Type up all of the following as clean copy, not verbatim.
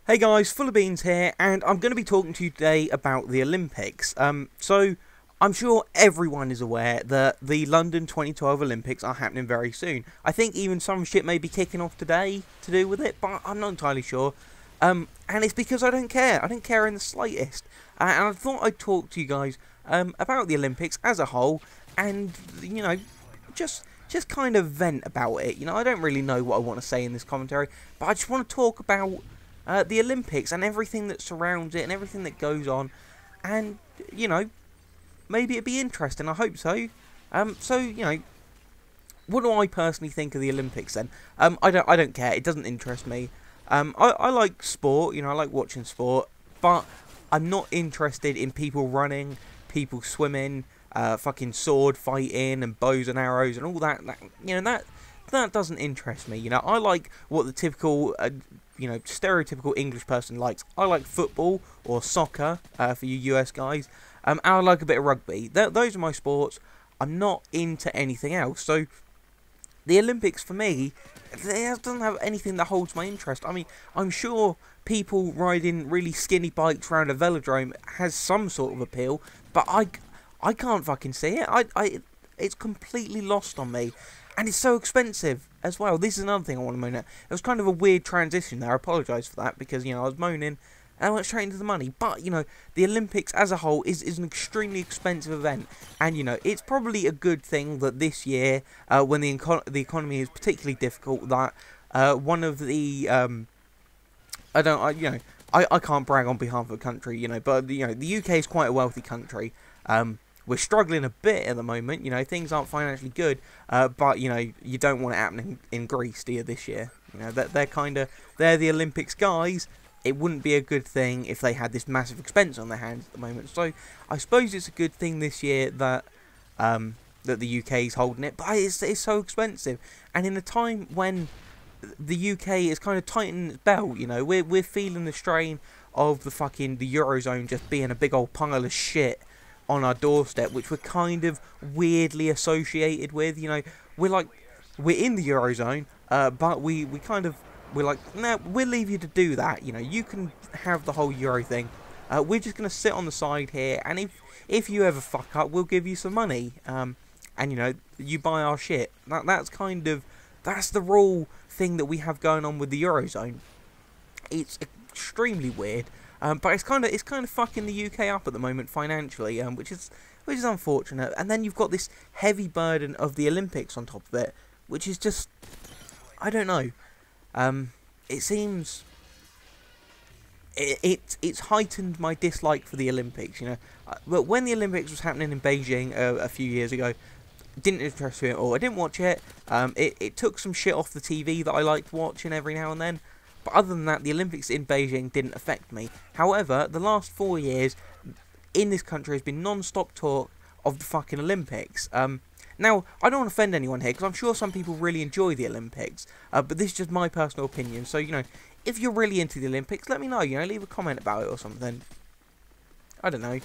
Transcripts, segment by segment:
Hey guys, Full of Beans here, and I'm going to be talking to you today about the Olympics. So, I'm sure everyone is aware that the London 2012 Olympics are happening very soon. I think even some shit may be kicking off today to do with it, but I'm not entirely sure. And it's because I don't care. I don't care in the slightest. And I thought I'd talk to you guys about the Olympics as a whole, and, you know, just kind of vent about it. You know, I don't really know what I want to say in this commentary, but I just want to talk about the Olympics and everything that surrounds it and everything that goes on, and you know, maybe it'd be interesting. I hope so. So you know, what do I personally think of the Olympics then? I don't care. It doesn't interest me. I like sport. You know, I like watching sport, but I'm not interested in people running, people swimming, fucking sword fighting and bows and arrows and all that. You know, that doesn't interest me. You know, I like what the typical you know, stereotypical English person likes. I like football or soccer for you US guys. And I like a bit of rugby. Those are my sports. I'm not into anything else. So the Olympics for me, it doesn't have anything that holds my interest. I mean, I'm sure people riding really skinny bikes around a velodrome has some sort of appeal, but I can't fucking see it. It's completely lost on me. And it's so expensive as well. This is another thing I want to moan at. It was kind of a weird transition there. I apologise for that because, you know, I was moaning and I went straight into the money. But, you know, the Olympics as a whole is an extremely expensive event. And, you know, it's probably a good thing that this year, when the economy is particularly difficult, that one of the... I can't brag on behalf of the country, you know, but, you know, the UK is quite a wealthy country. We're struggling a bit at the moment, you know, things aren't financially good, but, you know, you don't want it happening in Greece, do you, this year? You know, they're the Olympics guys. It wouldn't be a good thing if they had this massive expense on their hands at the moment. So, I suppose it's a good thing this year that that the UK is holding it, but it's so expensive. And in a time when the UK is kind of tightening its belt, you know, we're feeling the strain of the Eurozone just being a big old pile of shit on our doorstep, which we're kind of weirdly associated with. You know, we're in the Eurozone, but we're like, nah, we'll leave you to do that. You know, you can have the whole Euro thing. We're just gonna sit on the side here, and if you ever fuck up, we'll give you some money. And you know, you buy our shit. That's the raw thing that we have going on with the Eurozone. It's extremely weird. But it's kind of fucking the UK up at the moment financially, which is unfortunate. And then you've got this heavy burden of the Olympics on top of it, which is just, I don't know. It seems it's heightened my dislike for the Olympics. You know, but when the Olympics was happening in Beijing a few years ago, didn't interest me at all. I didn't watch it. It took some shit off the TV that I liked watching every now and then. But other than that, the Olympics in Beijing didn't affect me. However, the last 4 years in this country has been non-stop talk of the fucking Olympics. Now, I don't want to offend anyone here, because I'm sure some people really enjoy the Olympics. But this is just my personal opinion. So, you know, if you're really into the Olympics, let me know. You know, leave a comment about it or something. I don't know.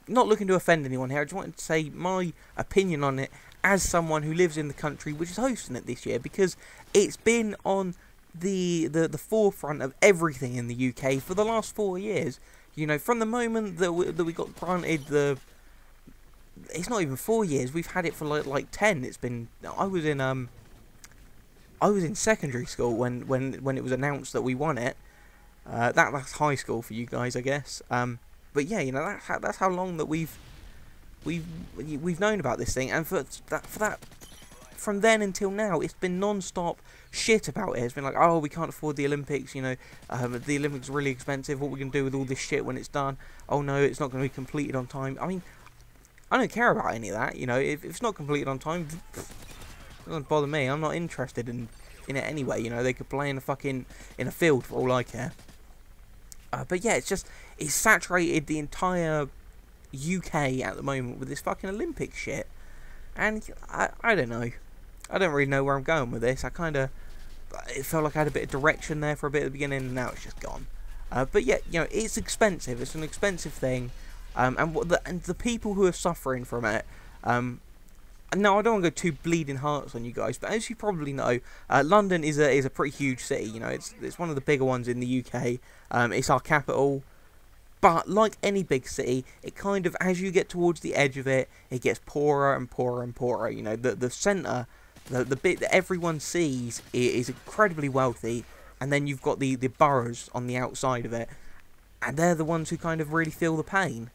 Not looking to offend anyone here. I just wanted to say my opinion on it as someone who lives in the country which is hosting it this year, because it's been on the forefront of everything in the UK for the last 4 years. You know, from the moment that we got granted it's not even 4 years. We've had it for like 10. It's been. I was in secondary school when it was announced that we won it. That's high school for you guys, I guess. But yeah, you know, that's how long that we've known about this thing, and for that. From then until now, it's been non-stop shit about it. It's been like, oh, we can't afford the Olympics, you know, the Olympics are really expensive, what are we going to do with all this shit when it's done? Oh no, it's not going to be completed on time. I mean, I don't care about any of that, you know, if it's not completed on time, it doesn't bother me. I'm not interested in it anyway, you know, they could play in a field for all I care. But yeah, it's saturated the entire UK at the moment with this fucking Olympic shit. And I don't know. I don't really know where I'm going with this. It felt like I had a bit of direction there for a bit at the beginning, and now it's just gone. But yeah, you know, it's expensive. It's an expensive thing. And the people who are suffering from it, Now, I don't want to go too bleeding hearts on you guys, but as you probably know, London is a pretty huge city. You know, it's one of the bigger ones in the UK. It's our capital. But like any big city, it kind of, as you get towards the edge of it, it gets poorer and poorer and poorer. You know, the centre, the bit that everyone sees is incredibly wealthy, and then you've got the boroughs on the outside of it, and they're the ones who kind of really feel the pain,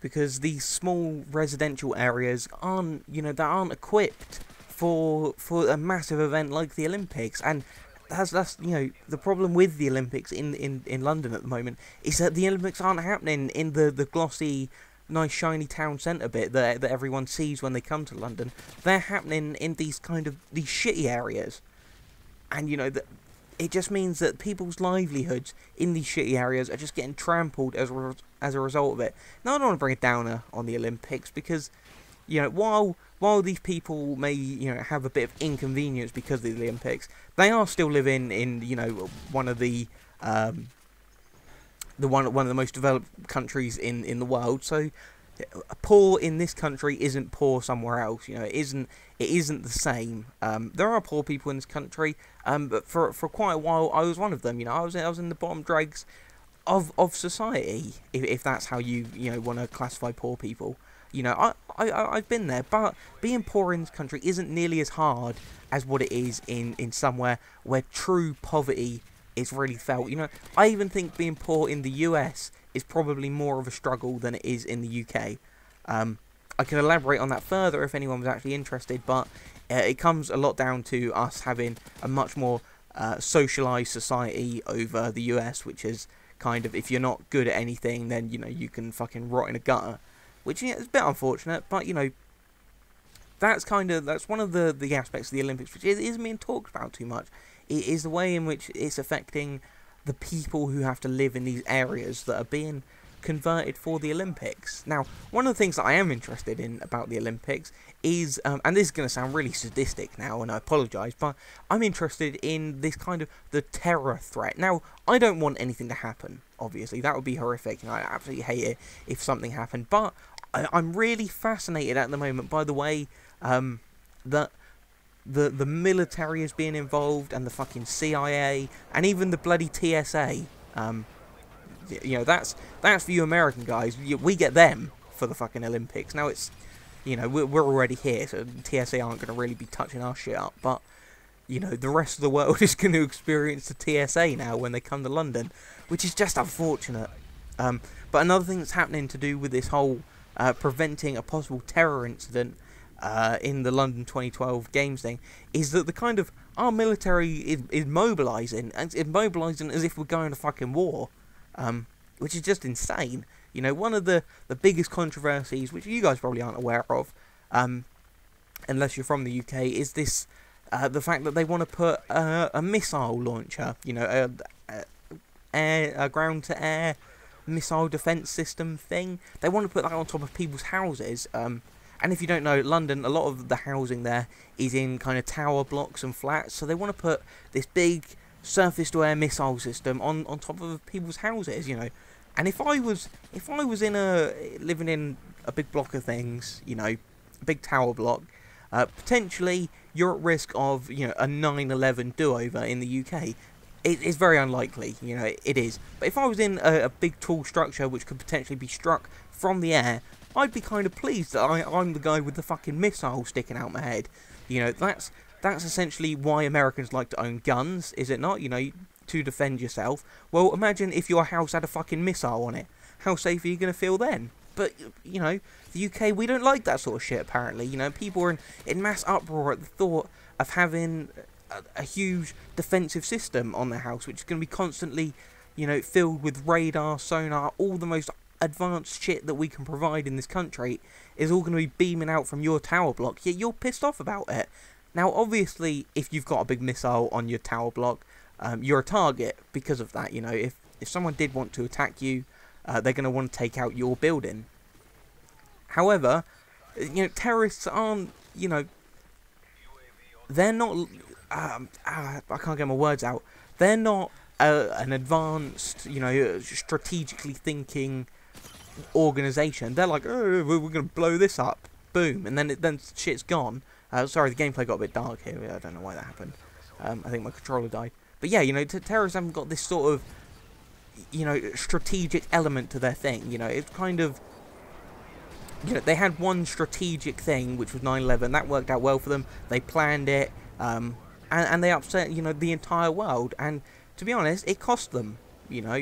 because these small residential areas aren't, you know, they aren't equipped for a massive event like the Olympics. And that's you know, the problem with the Olympics in London at the moment is that the Olympics aren't happening in the glossy, nice shiny town centre bit that everyone sees when they come to London. They're happening in these shitty areas, and you know that it just means that people's livelihoods in these shitty areas are just getting trampled as a result of it. Now, I don't want to bring a downer on the Olympics, because, you know, while these people may, you know, have a bit of inconvenience because of the Olympics, they are still living in, you know, one of the one of the most developed countries in the world. So poor in this country isn't poor somewhere else. You know, it isn't the same. There are poor people in this country, but for quite a while I was one of them. You know, I was in the bottom dregs of society, if that's how you know, want to classify poor people. You know, I've been there, but being poor in this country isn't nearly as hard as what it is in somewhere where true poverty is really felt. You know, I even think being poor in the US is probably more of a struggle than it is in the UK. I can elaborate on that further if anyone was actually interested, but it comes a lot down to us having a much more socialised society over the US, which is kind of, if you're not good at anything, then, you know, you can fucking rot in a gutter, which, yeah, is a bit unfortunate, but, you know, that's one of the aspects of the Olympics which isn't being talked about too much. It is the way in which it's affecting the people who have to live in these areas that are being converted for the Olympics. Now, one of the things that I am interested in about the Olympics is, and this is going to sound really sadistic now, and I apologise, but I'm interested in this kind of the terror threat. Now, I don't want anything to happen, obviously. That would be horrific, and I absolutely hate it if something happened, but I'm really fascinated at the moment by the way that the military is being involved, and the fucking CIA, and even the bloody TSA. You know, that's for you American guys. We get them for the fucking Olympics. Now, it's, you know, we're already here, so TSA aren't going to really be touching our shit up, but, you know, the rest of the world is going to experience the TSA now when they come to London, which is just unfortunate. But another thing that's happening to do with this whole preventing a possible terror incident in the London 2012 Games thing is that the kind of, our military is mobilising, and it's mobilising as if we're going to fucking war. Which is just insane. You know, one of the biggest controversies, which you guys probably aren't aware of, unless you're from the UK, is this, the fact that they want to put a missile launcher, you know, a ground-to-air missile defence system thing. They want to put that on top of people's houses. And if you don't know, London, a lot of the housing there is in kind of tower blocks and flats, so they want to put this big surface-to-air missile system on top of people's houses, you know. And if I was living in a big block of things, you know, a big tower block, potentially you're at risk of, you know, a 9/11 do-over in the UK. It's very unlikely, you know, it is. But if I was in a big tall structure which could potentially be struck from the air, I'd be kind of pleased that I'm the guy with the fucking missile sticking out my head. You know, that's essentially why Americans like to own guns, is it not? You know, to defend yourself. Well, imagine if your house had a fucking missile on it. How safe are you going to feel then? But, you know, the UK, we don't like that sort of shit, apparently. You know, people are in mass uproar at the thought of having a huge defensive system on their house, which is going to be constantly, you know, filled with radar, sonar, all the most advanced shit that we can provide in this country is all going to be beaming out from your tower block, yet you're pissed off about it. Now, obviously, if you've got a big missile on your tower block, you're a target because of that. You know, if someone did want to attack you, they're going to want to take out your building. However, you know, terrorists aren't, you know, they're not, I can't get my words out, they're not an advanced, you know, strategically thinking organisation. They're like, oh, we're going to blow this up. boom, and then shit's gone. Sorry, the gameplay got a bit dark here. I don't know why that happened. I think my controller died. But yeah, you know, terrorists haven't got this sort of, you know, strategic element to their thing. You know, it's kind of, you know, they had one strategic thing, which was 9/11. That worked out well for them. They planned it, and they upset, you know, the entire world. And to be honest, it cost them. You know,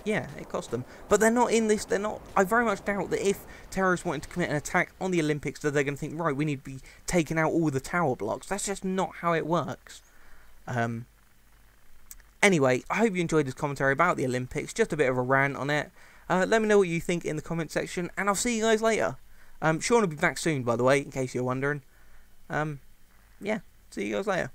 yeah, it cost them. But they're not in this. They're not. I very much doubt that if terrorists wanted to commit an attack on the Olympics, that they're going to think, right, we need to be taking out all the tower blocks. That's just not how it works. Anyway, I hope you enjoyed this commentary about the Olympics. Just a bit of a rant on it. Let me know what you think in the comment section, and I'll see you guys later. Sean will be back soon, by the way, in case you're wondering. Yeah, see you guys later.